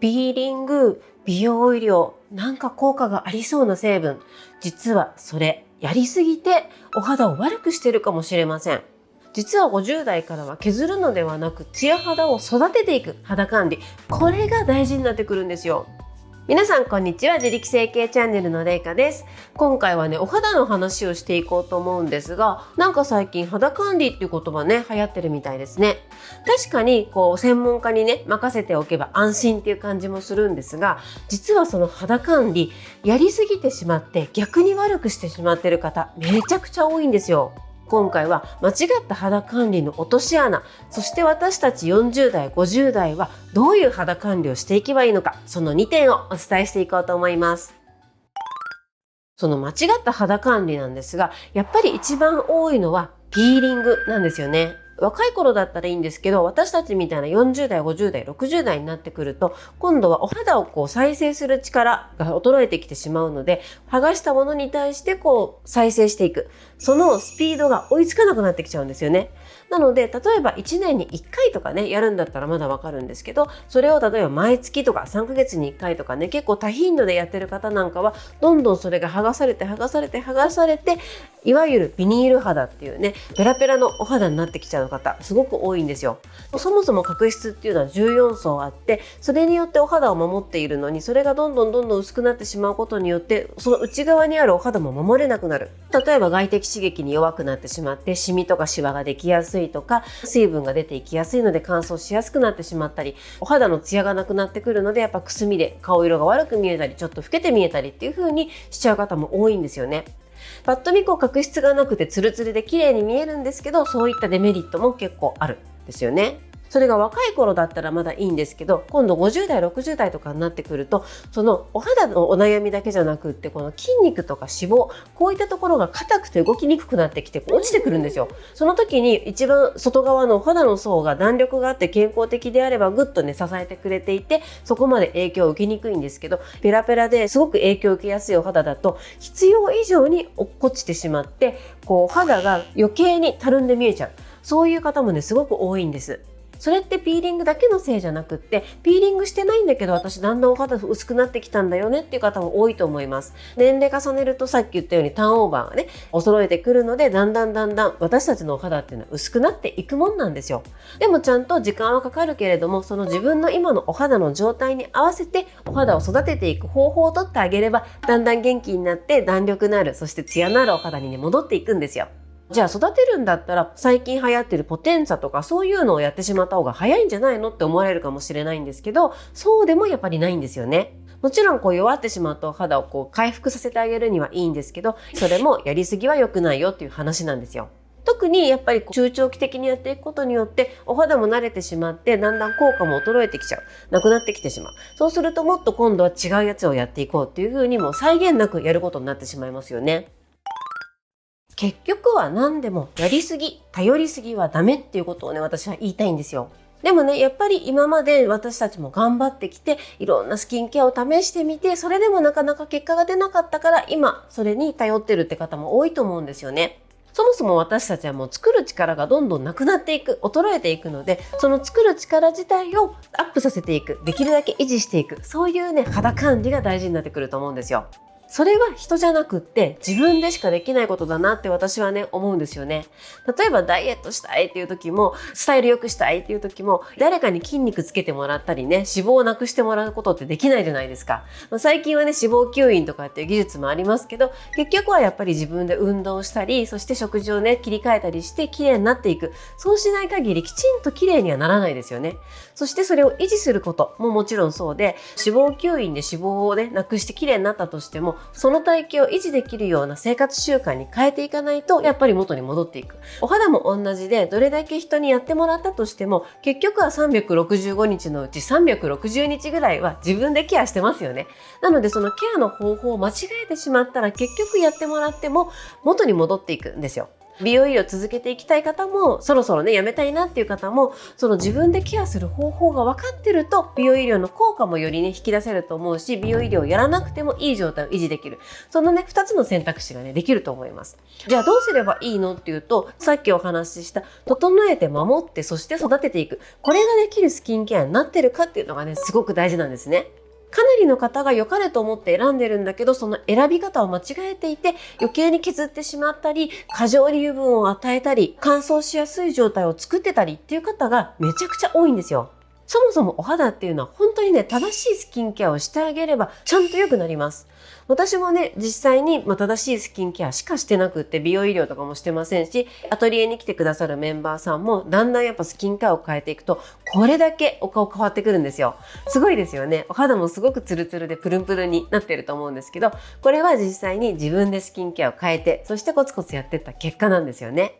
ピーリング、美容オイルをなんか効果がありそうな成分、実はそれやりすぎてお肌を悪くしているかもしれません。実は50代からは削るのではなくツヤ肌を育てていく肌管理、これが大事になってくるんですよ。皆さんこんにちは、自力整形チャンネルのれいかです。今回はね、お肌の話をしていこうと思うんですが、なんか最近肌管理っていう言葉ね、流行ってるみたいですね。確かに専門家にね、任せておけば安心っていう感じもするんですが、実はその肌管理やりすぎてしまって逆に悪くしてしまってる方、めちゃくちゃ多いんですよ。今回は間違った肌管理の落とし穴、そして私たち40代、50代はどういう肌管理をしていけばいいのか、その2点をお伝えしていこうと思います。その間違った肌管理なんですが、やっぱり一番多いのはピーリングなんですよね。若い頃だったらいいんですけど、私たちみたいな40代、50代、60代になってくると、今度はお肌を再生する力が衰えてきてしまうので、剥がしたものに対して再生していく。そのスピードが追いつかなくなってきちゃうんですよね。なので、例えば1年に1回とかね、やるんだったらまだわかるんですけど、それを例えば毎月とか3ヶ月に1回とかね、結構多頻度でやってる方なんかは、どんどんそれが剥がされて、いわゆるビニール肌っていうね、ペラペラのお肌になってきちゃう方、すごく多いんですよ。そもそも角質っていうのは14層あって、それによってお肌を守っているのに、それがどんどん薄くなってしまうことによって、その内側にあるお肌も守れなくなる。例えば外的刺激に弱くなってしまって、シミとかシワができやすいとか、水分が出ていきやすいので乾燥しやすくなってしまったり、お肌のツヤがなくなってくるので、やっぱくすみで顔色が悪く見えたり、ちょっと老けて見えたりっていう風にしちゃう方も多いんですよね。パッと見角質がなくてツルツルで綺麗に見えるんですけど、そういったデメリットも結構あるんですよね。それが若い頃だったらまだいいんですけど、今度50代、60代とかになってくると、そのお肌のお悩みだけじゃなくって、この筋肉とか脂肪、こういったところが硬くて動きにくくなってきて落ちてくるんですよ。その時に一番外側のお肌の層が弾力があって健康的であればぐっとね支えてくれていて、そこまで影響を受けにくいんですけど、ペラペラですごく影響を受けやすいお肌だと必要以上に落っこちてしまって、肌が余計にたるんで見えちゃう。そういう方もねすごく多いんです。それってピーリングだけのせいじゃなくって、ピーリングしてないんだけど私だんだんお肌薄くなってきたんだよねっていう方も多いと思います。年齢重ねるとさっき言ったようにターンオーバーがね衰えてくるので、だんだん私たちのお肌っていうのは薄くなっていくもんなんですよ。でもちゃんと時間はかかるけれども、その自分の今のお肌の状態に合わせてお肌を育てていく方法をとってあげれば、だんだん元気になって弾力のある、そしてツヤのあるお肌にね戻っていくんですよ。じゃあ育てるんだったら最近流行ってるポテンツァとかそういうのをやってしまった方が早いんじゃないのって思われるかもしれないんですけど、そうでもやっぱりないんですよね。もちろん弱ってしまったお肌を回復させてあげるにはいいんですけど、それもやりすぎは良くないよっていう話なんですよ。特にやっぱり中長期的にやっていくことによってお肌も慣れてしまって、だんだん効果も衰えてきちゃう、なくなってきてしまう。そうするともっと今度は違うやつをやっていこうっていう風にもう際限なくやることになってしまいますよね。結局は何でもやりすぎ、頼りすぎはダメっていうことをね、私は言いたいんですよ。でもね、やっぱり今まで私たちも頑張ってきて、いろんなスキンケアを試してみて、それでもなかなか結果が出なかったから、今、それに頼ってるって方も多いと思うんですよね。そもそも私たちはもう作る力がどんどんなくなっていく、衰えていくので、その作る力自体をアップさせていく、できるだけ維持していく、そういうね、肌管理が大事になってくると思うんですよ。それは人じゃなくって自分でしかできないことだなって私はね思うんですよね。例えばダイエットしたいっていう時も、スタイル良くしたいっていう時も、誰かに筋肉つけてもらったりね、脂肪をなくしてもらうことってできないじゃないですか。最近はね脂肪吸引とかっていう技術もありますけど、結局はやっぱり自分で運動したり、そして食事をね切り替えたりして綺麗になっていく。そうしない限りきちんと綺麗にはならないですよね。そしてそれを維持することももちろんそうで、脂肪吸引で脂肪をねなくして綺麗になったとしても、その体型を維持できるような生活習慣に変えていかないと、やっぱり元に戻っていく。お肌も同じで、どれだけ人にやってもらったとしても、結局は365日のうち360日ぐらいは自分でケアしてますよね。なのでそのケアの方法を間違えてしまったら、結局やってもらっても元に戻っていくんですよ。美容医療続けていきたい方も、そろそろね、やめたいなっていう方も、その自分でケアする方法が分かってると、美容医療の効果もよりね、引き出せると思うし、美容医療をやらなくてもいい状態を維持できる。そのね、2つの選択肢がね、できると思います。じゃあどうすればいいのっていうと、さっきお話しした、整えて守って、そして育てていく。これができるスキンケアになってるかっていうのがね、すごく大事なんですね。かなりの方が良かれと思って選んでるんだけど、その選び方を間違えていて、余計に削ってしまったり、過剰に油分を与えたり、乾燥しやすい状態を作ってたりっていう方がめちゃくちゃ多いんですよ。そもそもお肌っていうのは本当にね、正しいスキンケアをしてあげればちゃんと良くなります。私もね、実際に正しいスキンケアしかしてなくって、美容医療とかもしてませんし、アトリエに来てくださるメンバーさんもだんだんやっぱスキンケアを変えていくと、これだけお顔変わってくるんですよ。すごいですよね。お肌もすごくツルツルでプルンプルンになってると思うんですけど、これは実際に自分でスキンケアを変えて、そしてコツコツやっていった結果なんですよね。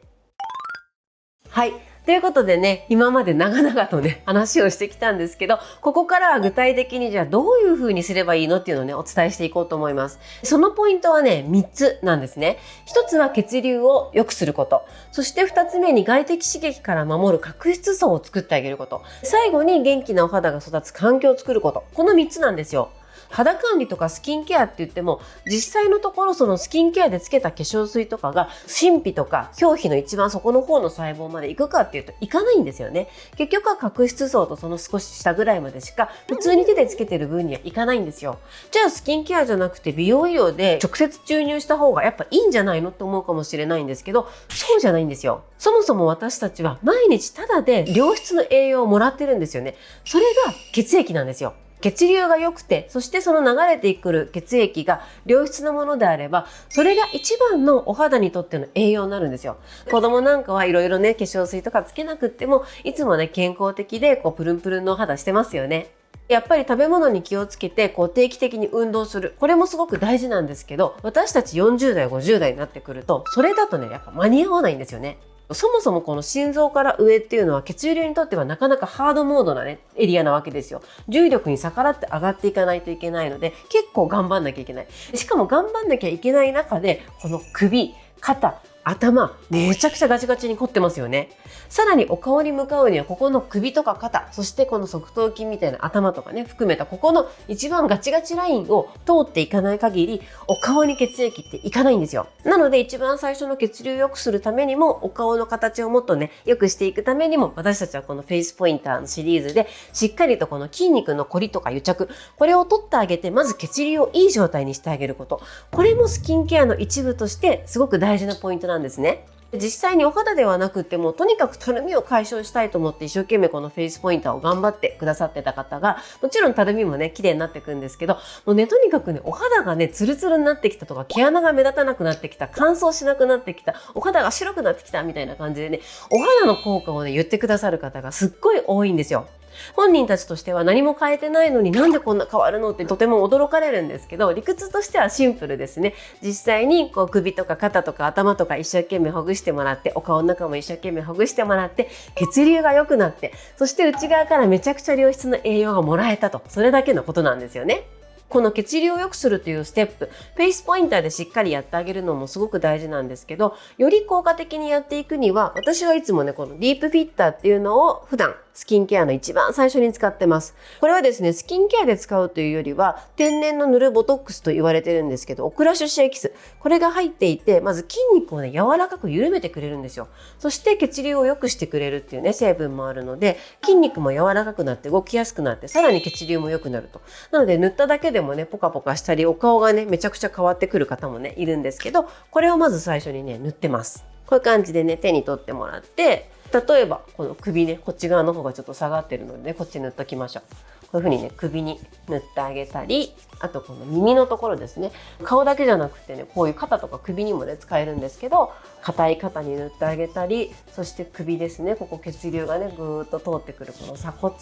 はい。ということでね、今まで長々とね、話をしてきたんですけど、ここからは具体的にじゃあどういう風にすればいいのっていうのをね、お伝えしていこうと思います。そのポイントはね、3つなんですね。1つは血流を良くすること。そして2つ目に外的刺激から守る角質層を作ってあげること。最後に元気なお肌が育つ環境を作ること。この3つなんですよ。肌管理とかスキンケアって言っても、実際のところそのスキンケアでつけた化粧水とかが真皮とか表皮の一番底の方の細胞まで行くかっていうと行かないんですよね。結局は角質層とその少し下ぐらいまでしか普通に手でつけてる分にはいかないんですよ。じゃあスキンケアじゃなくて美容医療で直接注入した方がやっぱいいんじゃないのって思うかもしれないんですけど、そうじゃないんですよ。そもそも私たちは毎日ただで良質の栄養をもらってるんですよね。それが血液なんですよ。血流が良くて、そしてその流れてくる血液が良質なものであれば、それが一番のお肌にとっての栄養になるんですよ。子供なんかはいろいろね、化粧水とかつけなくっても、いつもね、健康的でプルンプルンのお肌してますよね。やっぱり食べ物に気をつけて定期的に運動する。これもすごく大事なんですけど、私たち40代、50代になってくると、それだとね、やっぱ間に合わないんですよね。そもそもこの心臓から上っていうのは血流にとってはなかなかハードモードなね、エリアなわけですよ。重力に逆らって上がっていかないといけないので、結構頑張んなきゃいけない。しかも頑張んなきゃいけない中で、この首、肩、頭、めちゃくちゃガチガチに凝ってますよね。さらにお顔に向かうには、ここの首とか肩、そしてこの側頭筋みたいな頭とかね、含めたここの一番ガチガチラインを通っていかない限り、お顔に血液っていかないんですよ。なので一番最初の血流を良くするためにも、お顔の形をもっとね、良くしていくためにも、私たちはこのフェイスポインターのシリーズで、しっかりとこの筋肉のコリとか癒着、これを取ってあげて、まず血流をいい状態にしてあげること。これもスキンケアの一部として、すごく大事なポイントなんですね。実際にお肌ではなくても、とにかくたるみを解消したいと思って一生懸命このフェイスポインターを頑張ってくださってた方が、もちろんたるみもね、綺麗になっていくんですけど、もうね、とにかくね、お肌がね、ツルツルになってきたとか、毛穴が目立たなくなってきた、乾燥しなくなってきた、お肌が白くなってきたみたいな感じでね、お肌の効果をね、言ってくださる方がすっごい多いんですよ。本人たちとしては何も変えてないのになんでこんな変わるのってとても驚かれるんですけど、理屈としてはシンプルですね。実際に首とか肩とか頭とか一生懸命ほぐしてもらって、お顔の中も一生懸命ほぐしてもらって、血流が良くなって、そして内側からめちゃくちゃ良質な栄養がもらえたと、それだけのことなんですよね。この血流を良くするというステップ、フェイスポインターでしっかりやってあげるのもすごく大事なんですけど、より効果的にやっていくには、私はいつもね、このディープフィッターっていうのを普段スキンケアの一番最初に使ってます。これはですね、スキンケアで使うというよりは、天然のヌルボトックスと言われてるんですけど、オクラ種子エキス。これが入っていて、まず筋肉をね、柔らかく緩めてくれるんですよ。そして血流を良くしてくれるっていうね、成分もあるので、筋肉も柔らかくなって動きやすくなって、さらに血流も良くなると。なので、塗っただけでもね、ポカポカしたり、お顔がね、めちゃくちゃ変わってくる方もね、いるんですけど、これをまず最初にね、塗ってます。こういう感じでね、手に取ってもらって、例えばこの首ね、こっち側の方がちょっと下がってるので、ね、こっち塗っときましょう。こういう風にね、首に塗ってあげたり、あとこの耳のところですね。顔だけじゃなくてね、こういう肩とか首にもね、使えるんですけど、硬い肩に塗ってあげたり、そして首ですね、ここ血流がね、ぐーっと通ってくるこの鎖骨。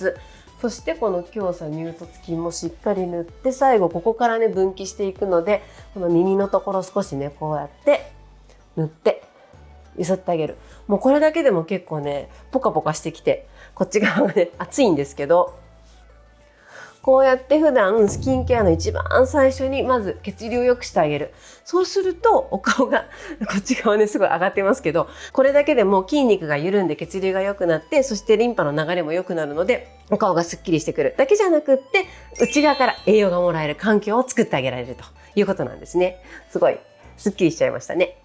そしてこの胸鎖乳突筋もしっかり塗って、最後ここからね、分岐していくので、この耳のところ少しね、こうやって塗って、揺すってあげる。もうこれだけでも結構ね、ポカポカしてきて、こっち側がね、熱いんですけど、こうやって普段スキンケアの一番最初にまず血流を良くしてあげる。そうするとお顔がこっち側ねすごい上がってますけど、これだけでも筋肉が緩んで血流が良くなって、そしてリンパの流れも良くなるのでお顔がすっきりしてくるだけじゃなくって、内側から栄養がもらえる環境を作ってあげられるということなんですね。すごいすっきりしちゃいましたね。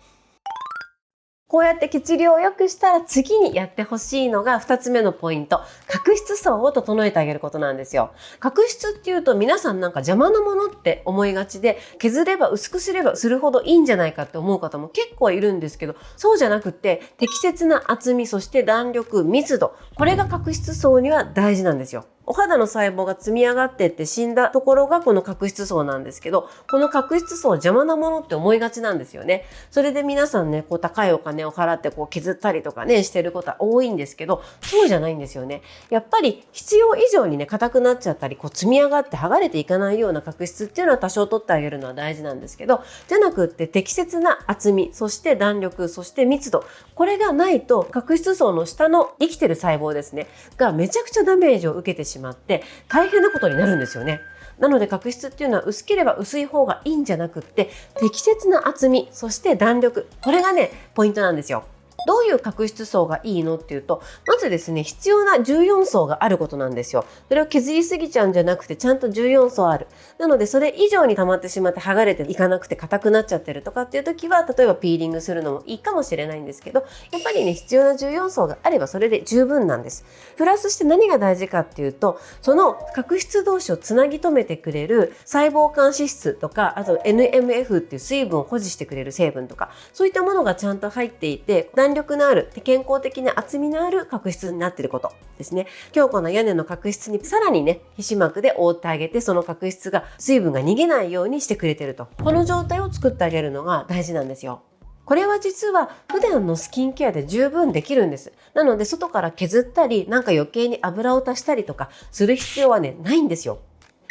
こうやって血流を良くしたら次にやってほしいのが2つ目のポイント。角質層を整えてあげることなんですよ。角質っていうと皆さんなんか邪魔なものって思いがちで、削れば薄くすればするほどいいんじゃないかって思う方も結構いるんですけど、そうじゃなくって適切な厚み、そして弾力、密度、これが角質層には大事なんですよ。お肌の細胞が積み上がってって死んだところがこの角質層なんですけど、この角質層は邪魔なものって思いがちなんですよね。それで皆さんね、こう高いお金を払ってこう削ったりとかね、してることは多いんですけど、そうじゃないんですよね。やっぱり必要以上にね、硬くなっちゃったり、こう積み上がって剥がれていかないような角質っていうのは多少取ってあげるのは大事なんですけど、じゃなくって適切な厚み、そして弾力、そして密度、これがないと角質層の下の生きてる細胞ですね、がめちゃくちゃダメージを受けてしまって大変なことになるんですよね。なので角質っていうのは薄ければ薄い方がいいんじゃなくって、適切な厚み、そして弾力、これがねポイントなんですよ。どういう角質層がいいのっていうと、まずですね、必要な14層があることなんですよ。それを削りすぎちゃうんじゃなくて、ちゃんと14層ある。なので、それ以上に溜まってしまって剥がれていかなくて硬くなっちゃってるとかっていう時は、例えばピーリングするのもいいかもしれないんですけど、やっぱりね、必要な14層があればそれで十分なんです。プラスして何が大事かっていうと、その角質同士をつなぎ止めてくれる細胞間脂質とか、あと NMF っていう水分を保持してくれる成分とか、そういったものがちゃんと入っていて、弾力のある健康的な厚みのある角質になっていることですね。強固な屋根の角質にさらにね、皮脂膜で覆ってあげて、その角質が水分が逃げないようにしてくれていると、この状態を作ってあげるのが大事なんですよ。これは実は普段のスキンケアで十分できるんです。なので外から削ったり、なんか余計に油を足したりとかする必要はね、ないんですよ。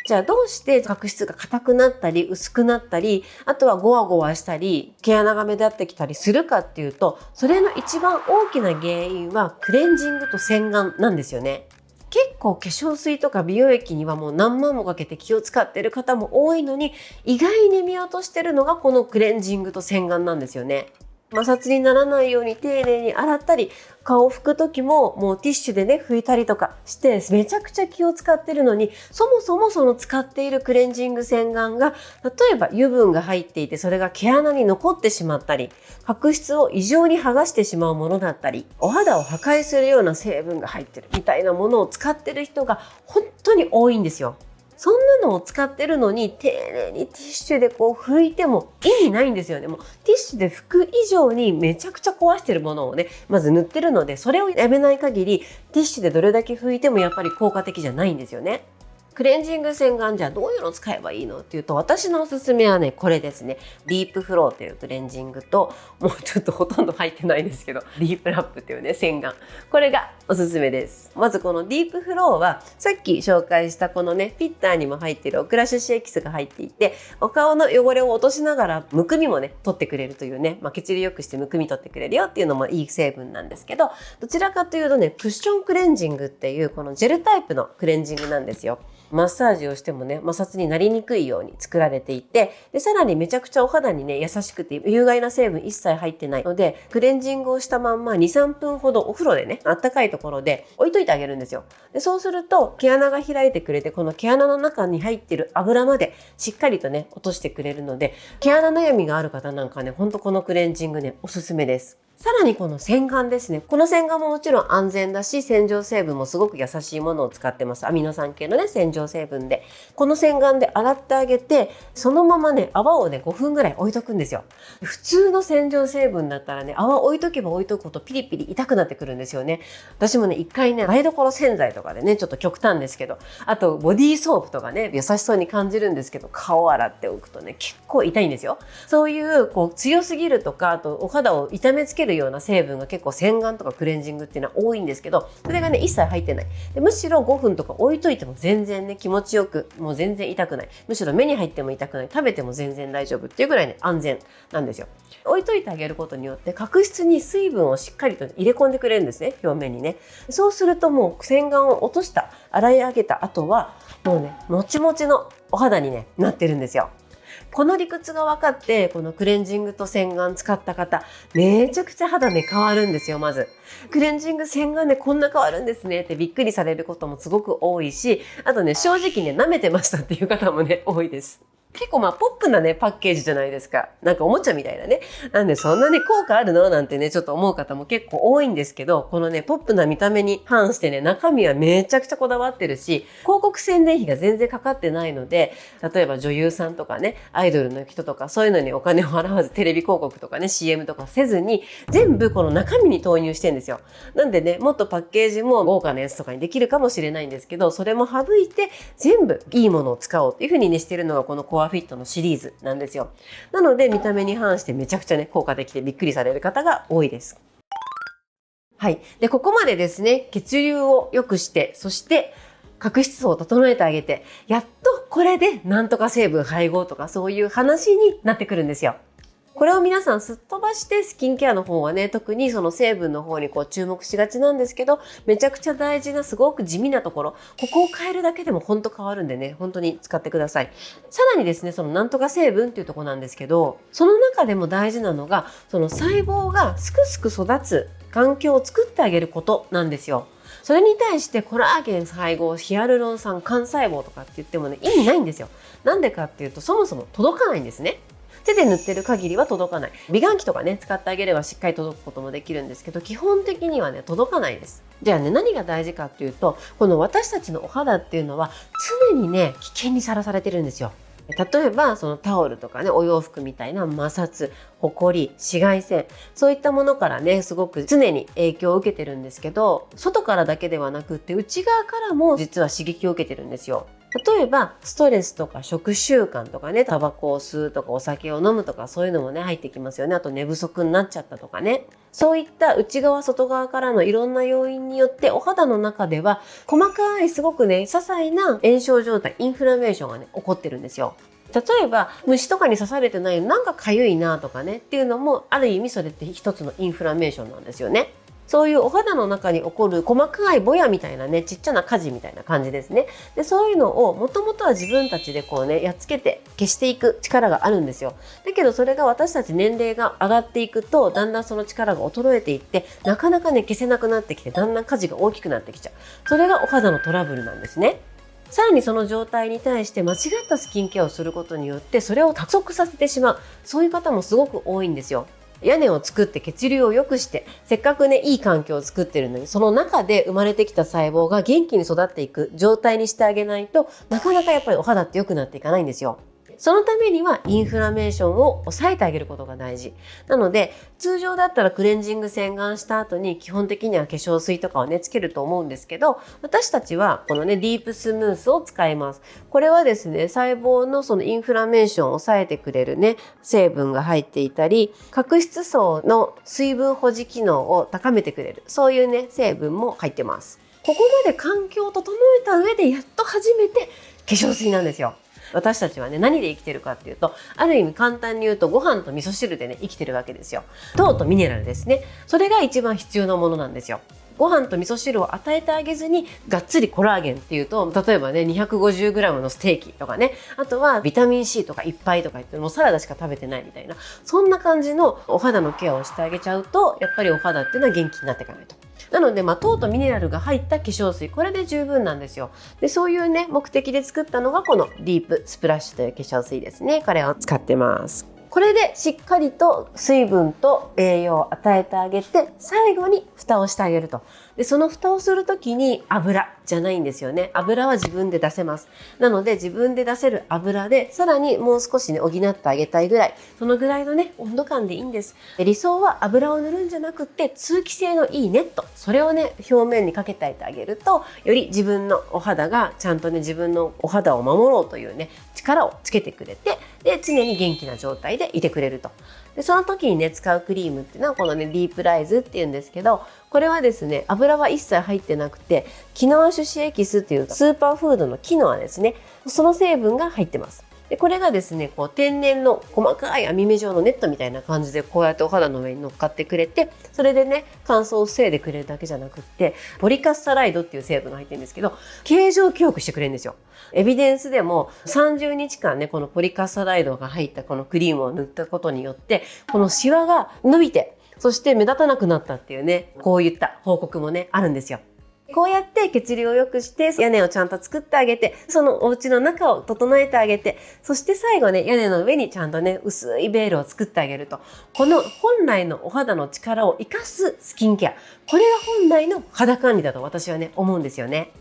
じゃあどうして角質が硬くなったり薄くなったり、あとはゴワゴワしたり毛穴が目立ってきたりするかっていうと、それの一番大きな原因はクレンジングと洗顔なんですよね。結構化粧水とか美容液にはもう何万もかけて気を使っている方も多いのに、意外に見落としてるのがこのクレンジングと洗顔なんですよね。摩擦にならないように丁寧に洗ったり、顔を拭く時ももうティッシュでね拭いたりとかしてめちゃくちゃ気を使ってるのに、そもそもその使っているクレンジング洗顔が例えば油分が入っていて、それが毛穴に残ってしまったり、角質を異常に剥がしてしまうものだったり、お肌を破壊するような成分が入ってるみたいなものを使ってる人が本当に多いんですよ。そんなのを使ってるのに丁寧にティッシュでこう拭いても意味ないんですよね。もうティッシュで拭く以上にめちゃくちゃ壊してるものをね、まず塗ってるので、それをやめない限りティッシュでどれだけ拭いてもやっぱり効果的じゃないんですよね。クレンジング洗顔じゃあどういうのを使えばいいのっていうと、私のおすすめはね、これですね。ディープフローというクレンジングと、もうちょっとほとんど入ってないんですけど、ディープラップっていうね、洗顔。これがおすすめです。まずこのディープフローは、さっき紹介したこのね、フィッターにも入っているオクラ種子エキスが入っていて、お顔の汚れを落としながら、むくみもね、取ってくれるというね、血流良くしてむくみ取ってくれるよっていうのもいい成分なんですけど、どちらかというとね、クッションクレンジングっていうこのジェルタイプのクレンジングなんですよ。マッサージをしてもね、摩擦になりにくいように作られていて、でさらにめちゃくちゃお肌にね、優しくて有害な成分一切入ってないので、クレンジングをしたまんま 2,3 分ほどお風呂でね、あったかいところで置いといてあげるんですよ。でそうすると毛穴が開いてくれて、この毛穴の中に入っている油までしっかりとね、落としてくれるので、毛穴悩みがある方なんかね、ほんとこのクレンジングね、おすすめです。さらにこの洗顔ですね。この洗顔ももちろん安全だし、洗浄成分もすごく優しいものを使ってます。アミノ酸系のね、洗浄成分で。この洗顔で洗ってあげて、そのままね、泡をね、5分ぐらい置いとくんですよ。普通の洗浄成分だったらね、泡置いとけば置いとくほどピリピリ痛くなってくるんですよね。私もね、一回ね、台所洗剤とかでね、ちょっと極端ですけど、あとボディーソープとかね、優しそうに感じるんですけど、顔を洗っておくとね、結構痛いんですよ。そういう、強すぎるとか、あとお肌を痛めつけるような成分が結構洗顔とかクレンジングっていうのは多いんですけど、それがね一切入ってない。でむしろ5分とか置いといても全然ね気持ちよく、もう全然痛くない。むしろ目に入っても痛くない。食べても全然大丈夫っていうぐらいね安全なんですよ。置いといてあげることによって角質に水分をしっかりと入れ込んでくれるんですね、表面にね。そうするともう洗顔を落とした、洗い上げた後はもうね、もちもちのお肌にね、なってるんですよ。この理屈が分かって、このクレンジングと洗顔使った方、めちゃくちゃ肌ね、変わるんですよ、まず。クレンジング、洗顔でこんな変わるんですねってびっくりされることもすごく多いし、あとね、正直ね、舐めてましたっていう方もね、多いです。結構ポップなね、パッケージじゃないですか。なんかおもちゃみたいなね。なんでそんなね、効果あるのなんてね、ちょっと思う方も結構多いんですけど、このね、ポップな見た目に反してね、中身はめちゃくちゃこだわってるし、広告宣伝費が全然かかってないので、例えば女優さんとかね、アイドルの人とか、そういうのにお金を払わず、テレビ広告とかね、CM とかせずに、全部この中身に投入してんですよ。なんでね、もっとパッケージも豪華なやつとかにできるかもしれないんですけど、それも省いて、全部いいものを使おうっていう風にね、してるのがこのコアフィットのシリーズなんですよ。なので見た目に反してめちゃくちゃね、効果的でびっくりされる方が多いです。はい。で、ここまでですね、血流を良くして、そして角質層を整えてあげて、やっとこれでなんとか成分配合とかそういう話になってくるんですよ。これを皆さんすっ飛ばしてスキンケアの方はね、特にその成分の方に注目しがちなんですけど、めちゃくちゃ大事なすごく地味なところ、ここを変えるだけでも本当変わるんでね、本当に使ってください。さらにですね、そのなんとか成分っていうところなんですけど、その中でも大事なのが、その細胞がすくすく育つ環境を作ってあげることなんですよ。それに対してコラーゲン配合、ヒアルロン酸、幹細胞とかって言ってもね、意味ないんですよ。なんでかっていうと、そもそも届かないんですね。手で塗ってる限りは届かない。美顔器とかね、使ってあげればしっかり届くこともできるんですけど、基本的にはね、届かないです。じゃあね、何が大事かっていうと、この私たちのお肌っていうのは常にね、危険にさらされてるんですよ。例えば、そのタオルとかね、お洋服みたいな摩擦、ほこり、紫外線、そういったものからね、すごく常に影響を受けてるんですけど、外からだけではなくって、内側からも実は刺激を受けてるんですよ。例えば、ストレスとか食習慣とかね、タバコを吸うとかお酒を飲むとかそういうのもね、入ってきますよね。あと寝不足になっちゃったとかね。そういった内側外側からのいろんな要因によってお肌の中では細かいすごくね、些細な炎症状態、インフラメーションがね、起こってるんですよ。例えば虫とかに刺されてないのなんか痒いなとかねっていうのもある意味それって一つのインフラメーションなんですよね。そういうお肌の中に起こる細かいぼやみたいなね、ちっちゃな火事みたいな感じですね。で、そういうのをもともとは自分たちでやっつけて消していく力があるんですよ。だけどそれが私たち年齢が上がっていくと、だんだんその力が衰えていって、なかなかね、消せなくなってきて、だんだん火事が大きくなってきちゃう。それがお肌のトラブルなんですね。さらにその状態に対して間違ったスキンケアをすることによってそれを加速させてしまう、そういう方もすごく多いんですよ。屋根を作って血流を良くして、せっかくね、いい環境を作ってるのに、その中で生まれてきた細胞が元気に育っていく状態にしてあげないと、なかなかやっぱりお肌って良くなっていかないんですよ。そのためにはインフラメーションを抑えてあげることが大事。なので、通常だったらクレンジング洗顔した後に基本的には化粧水とかをね、つけると思うんですけど、私たちはこのね、ディープスムースを使います。これはですね、細胞のそのインフラメーションを抑えてくれるね、成分が入っていたり、角質層の水分保持機能を高めてくれる、そういうね、成分も入ってます。ここまで環境を整えた上でやっと初めて化粧水なんですよ。私たちはね、何で生きてるかっていうと、ある意味簡単に言うとご飯と味噌汁でね、生きてるわけですよ。糖とミネラルですね。それが一番必要なものなんですよ。ご飯と味噌汁を与えてあげずに、がっつりコラーゲンっていうと、例えばね、250g のステーキとかね、あとはビタミン C とかいっぱいとか言って、もうサラダしか食べてないみたいな、そんな感じのお肌のケアをしてあげちゃうと、やっぱりお肌っていうのは元気になっていかないと。なので、糖とミネラルが入った化粧水、これで十分なんですよ。で、そういうね、目的で作ったのがこのディープスプラッシュという化粧水ですね。これを使ってます。これでしっかりと水分と栄養を与えてあげて、最後に蓋をしてあげると。で、その蓋をするときに油じゃないんですよね。油は自分で出せます。なので自分で出せる油で、さらにもう少しね、補ってあげたいぐらい、そのぐらいのね、温度感でいいんです。で、理想は油を塗るんじゃなくって、通気性のいいネット。それをね、表面にかけてあげると、より自分のお肌がちゃんとね、自分のお肌を守ろうというね、力をつけてくれて、で、常に元気な状態でいてくれると。で、その時にね、使うクリームっていうのはこのね、ディープライズっていうんですけど、これはですね、油は一切入ってなくて、キノア種子エキスっていうスーパーフードのキノアですね。その成分が入ってます。でこれがですね、こう天然の細かい網目状のネットみたいな感じでこうやってお肌の上に乗っかってくれて、それでね、乾燥を防いでくれるだけじゃなくって、ポリカッサライドっていう成分が入ってるんですけど、形状記憶してくれるんですよ。エビデンスでも30日間ね、このポリカッサライドが入ったこのクリームを塗ったことによって、このシワが伸びて、そして目立たなくなったっていうね、こういった報告もね、あるんですよ。こうやって血流を良くして屋根をちゃんと作ってあげて、そのお家の中を整えてあげて、そして最後ね、屋根の上にちゃんとね、薄いベールを作ってあげると、この本来のお肌の力を生かすスキンケア、これが本来の肌管理だと私はね、思うんですよね。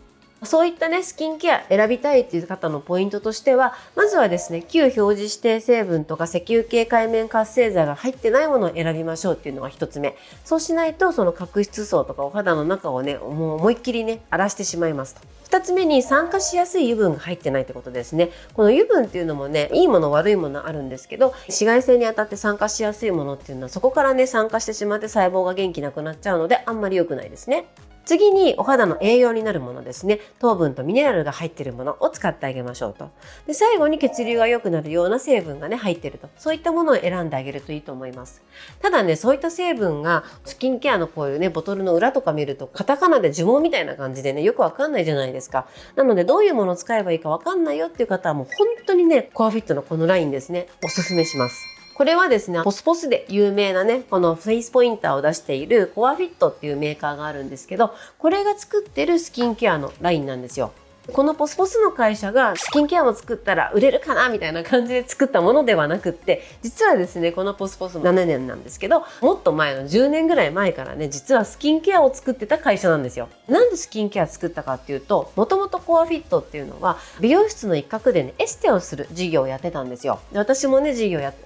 そういったね、スキンケア選びたいっていう方のポイントとしては、まずはですね、旧表示指定成分とか石油系界面活性剤が入ってないものを選びましょうっていうのが一つ目。そうしないと、その角質層とかお肌の中をね、もう思いっきりね、荒らしてしまいますと。二つ目に酸化しやすい油分が入ってないってことですね。この油分っていうのもね、いいもの悪いものあるんですけど、紫外線に当たって酸化しやすいものっていうのはそこからね、酸化してしまって細胞が元気なくなっちゃうので、あんまり良くないですね。次にお肌の栄養になるものですね。糖分とミネラルが入っているものを使ってあげましょうと。で、最後に血流が良くなるような成分がね、入っていると。そういったものを選んであげるといいと思います。ただね、そういった成分がスキンケアのこういうね、ボトルの裏とか見ると、カタカナで呪文みたいな感じでね、よくわかんないじゃないですか。なので、どういうものを使えばいいかわかんないよっていう方はもう本当にね、コアフィットのこのラインですね、おすすめします。これはですね、ポスポスで有名なね、このフェイスポインターを出しているコアフィットっていうメーカーがあるんですけど、これが作ってるスキンケアのラインなんですよ。このポスポスの会社がスキンケアも作ったら売れるかなみたいな感じで作ったものではなくって、実はですね、このポスポス7年なんですけど、もっと前の10年ぐらい前からね、実はスキンケアを作ってた会社なんですよ。なんでスキンケア作ったかっていうと、もともとコアフィットっていうのは美容室の一角でね、エステをする事業をやってたんですよ。で、私もね、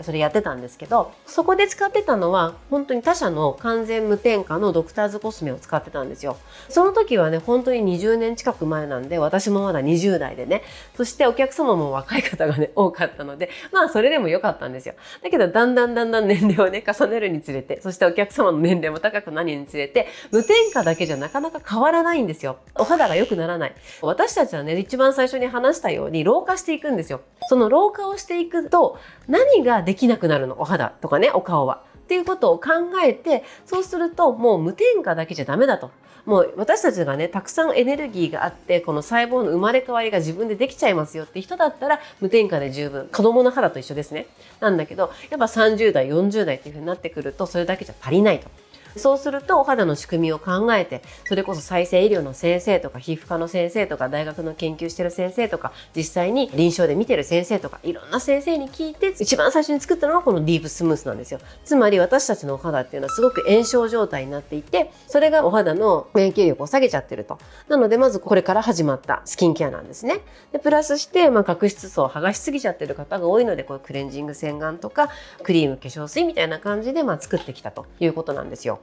それやってたんですけど、そこで使ってたのは本当に他社の完全無添加のドクターズコスメを使ってたんですよ。その時はね、本当に20年近く前なんで、私もまだ20代でね、そしてお客様も若い方がね、多かったので、まあそれでも良かったんですよ。だけどだんだん年齢をね、重ねるにつれて、そしてお客様の年齢も高くなるにつれて、無添加だけじゃなかなか変わらないんですよ。お肌が良くならない。私たちはね、一番最初に話したように老化していくんですよ。その老化をしていくと、何ができなくなるの？お肌とかね、お顔は。っていうことを考えて、そうするともう無添加だけじゃダメだと。もう私たちがね、たくさんエネルギーがあって、この細胞の生まれ変わりが自分でできちゃいますよって人だったら無添加で十分。子供の肌と一緒ですね。なんだけど、やっぱ30代、40代っていう風になってくると、それだけじゃ足りないと。そうするとお肌の仕組みを考えて、それこそ再生医療の先生とか皮膚科の先生とか大学の研究してる先生とか実際に臨床で見てる先生とかいろんな先生に聞いて一番最初に作ったのがこのディープスムースなんですよ。つまり私たちのお肌っていうのはすごく炎症状態になっていて、それがお肌の免疫力を下げちゃってると。なのでまずこれから始まったスキンケアなんですね。でプラスして角質層を剥がしすぎちゃってる方が多いので、こういうクレンジング洗顔とかクリーム化粧水みたいな感じで作ってきたということなんですよ。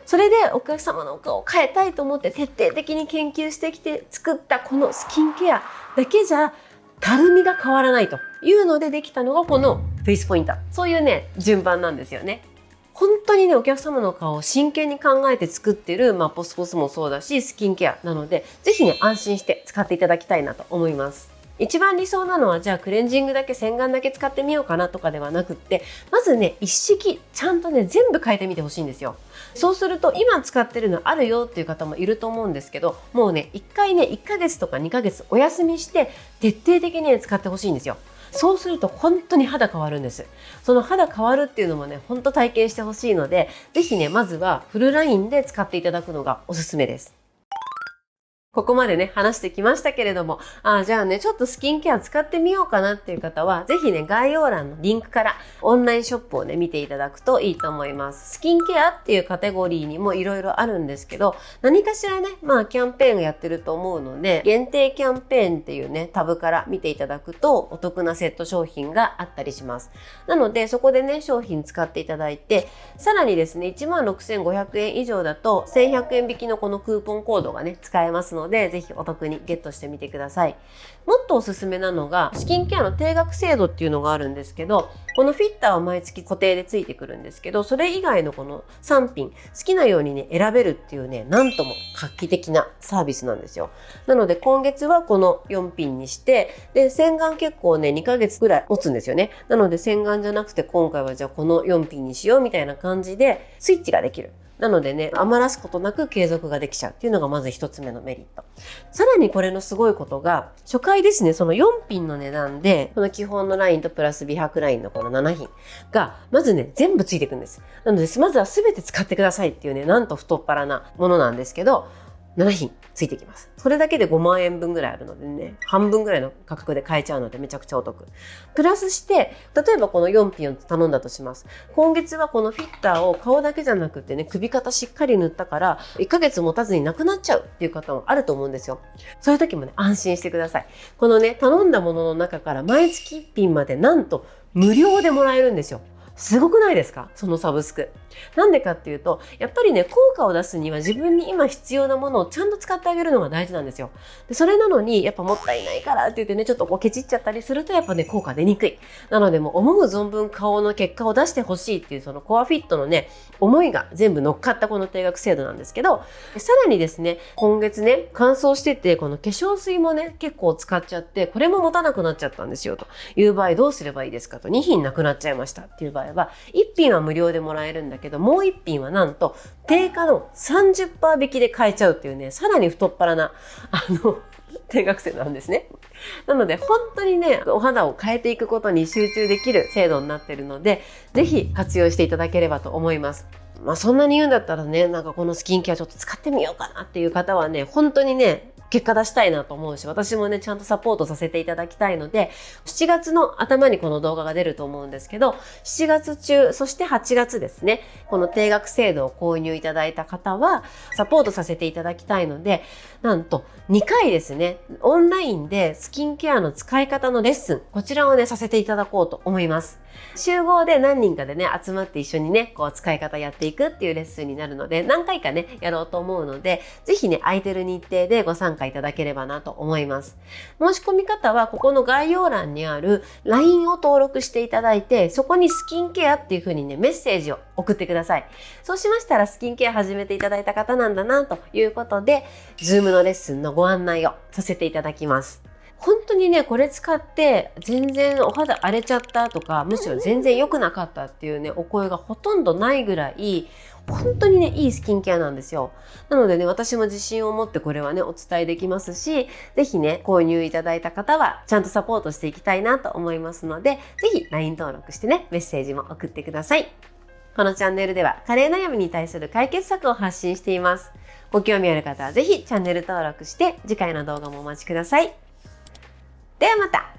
それでお客様のお顔を変えたいと思って徹底的に研究してきて作ったこのスキンケアだけじゃたるみが変わらないというのでできたのがこのフェイスポインター。そういうね、順番なんですよね。本当にね、お客様の顔を真剣に考えて作っている、ポスポスもそうだし、スキンケアなので、ぜひね、安心して使っていただきたいなと思います。一番理想なのは、じゃあクレンジングだけ洗顔だけ使ってみようかなとかではなくって、まずね、一式ちゃんとね、全部変えてみてほしいんですよ。そうすると今使ってるのあるよっていう方もいると思うんですけど、もうね、一回ね、1ヶ月とか2ヶ月お休みして徹底的にね、使ってほしいんですよ。そうすると本当に肌変わるんです。その肌変わるっていうのもね、本当体験してほしいので、ぜひね、まずはフルラインで使っていただくのがおすすめです。ここまでね、話してきましたけれども、じゃあね、ちょっとスキンケア使ってみようかなっていう方は、ぜひね、概要欄のリンクからオンラインショップをね、見ていただくといいと思います。スキンケアっていうカテゴリーにもいろいろあるんですけど、何かしらね、キャンペーンをやってると思うので、限定キャンペーンっていうね、タブから見ていただくと、お得なセット商品があったりします。なので、そこでね、商品使っていただいて、さらにですね、16,500円以上だと、1100円引きのこのクーポンコードがね、使えますので、ぜひお得にゲットしてみてください。もっとおすすめなのが、スキンケアの定額制度っていうのがあるんですけど、このフィッターは毎月固定でついてくるんですけど、それ以外のこの3品、好きなようにね、選べるっていうね、なんとも画期的なサービスなんですよ。なので今月はこの4品にして、で、洗顔結構ね、2ヶ月ぐらい持つんですよね。なので洗顔じゃなくて今回はじゃあこの4品にしようみたいな感じでスイッチができる。なのでね、余らすことなく継続ができちゃうっていうのがまず一つ目のメリット。さらにこれのすごいことが、初回ですね、その4品の値段で、この基本のラインとプラス美白ラインのこの7品が、まずね、全部ついてくるんです。なので、まずは全て使ってくださいっていうね、なんと太っ腹なものなんですけど、7品ついてきます。それだけで5万円分ぐらいあるのでね、半分ぐらいの価格で買えちゃうのでめちゃくちゃお得。プラスして、例えばこの4品を頼んだとします。今月はこのフィッターを顔だけじゃなくてね、首肩しっかり塗ったから、1ヶ月持たずになくなっちゃうっていう方もあると思うんですよ。そういう時もね、安心してください。このね、頼んだものの中から毎月1品までなんと無料でもらえるんですよ。すごくないですか？そのサブスク。なんでかっていうと、やっぱりね、効果を出すには自分に今必要なものをちゃんと使ってあげるのが大事なんですよ。で、それなのに、やっぱもったいないからって言ってね、ちょっとこうケチっちゃったりするとやっぱね、効果出にくい。なのでもう思う存分顔の結果を出してほしいっていうそのコアフィットのね、思いが全部乗っかったこの定額制度なんですけど、さらにですね、今月ね、乾燥してて、この化粧水もね、結構使っちゃって、これも持たなくなっちゃったんですよという場合どうすればいいですかと、2品なくなっちゃいましたっていう場合は、1品は無料でもらえるんだけど、もう1品はなんと定価の 30% 引きで買えちゃうっていうね、さらに太っ腹な定額制なんですね。なので本当にね、お肌を変えていくことに集中できる制度になっているので、ぜひ活用していただければと思います。そんなに言うんだったらね、なんかこのスキンケアちょっと使ってみようかなっていう方はね、本当にね、結果出したいなと思うし、私もね、ちゃんとサポートさせていただきたいので、7月の頭にこの動画が出ると思うんですけど、7月中、そして8月ですね、この定額制度を購入いただいた方は、サポートさせていただきたいので、なんと2回ですね、オンラインでスキンケアの使い方のレッスン、こちらをね、させていただこうと思います。集合で何人かでね、集まって一緒にね、こう使い方やっていくっていうレッスンになるので、何回かね、やろうと思うので、ぜひね、空いてる日程でご参加いただければなと思います。申し込み方は、ここの概要欄にある LINE を登録していただいて、そこにスキンケアっていう風にね、メッセージを送ってください。そうしましたら、スキンケア始めていただいた方なんだなということで、Zoom のレッスンのご案内をさせていただきます。本当にね、これ使って全然お肌荒れちゃったとか、むしろ全然良くなかったっていうね、お声がほとんどないぐらい、本当にね、いいスキンケアなんですよ。なのでね、私も自信を持ってこれはね、お伝えできますし、ぜひね、購入いただいた方は、ちゃんとサポートしていきたいなと思いますので、ぜひ LINE 登録してね、メッセージも送ってください。このチャンネルでは、加齢悩みに対する解決策を発信しています。ご興味ある方はぜひチャンネル登録して、次回の動画もお待ちください。ではまた。